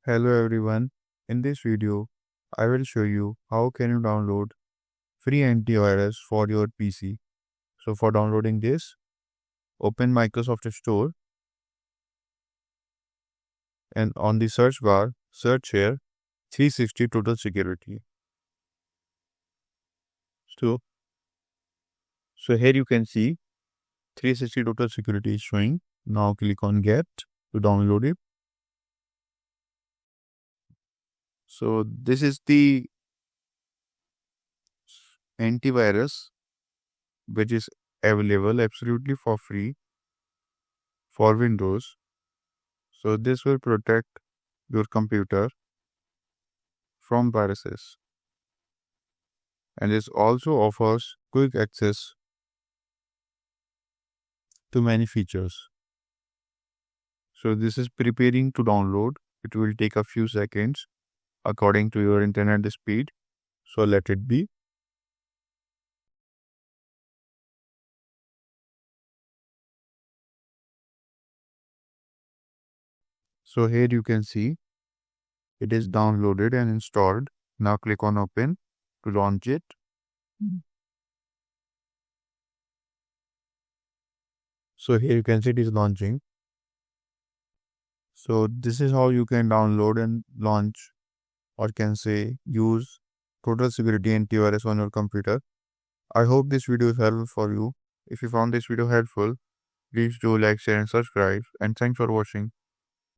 Hello everyone. In this video, I will show you how can you download free antivirus for your PC. So for downloading this, open Microsoft Store and on the search bar, search here 360 Total Security. So, so here you can see 360 Total Security is showing. Now click on Get to download it. So this is the antivirus which is available absolutely for free for Windows. So this will protect your computer from viruses, and this also offers quick access to many features. So this is preparing to download. It will take a few seconds according to your internet speed. So let it be. So here you can see it is downloaded and installed. Now click on open to launch it. So here you can see it is launching. So this is how you can download and launch, or can say use Total Security Antivirus on your computer. I hope this video is helpful for you. If you found this video helpful, please do like, share and subscribe, and thanks for watching.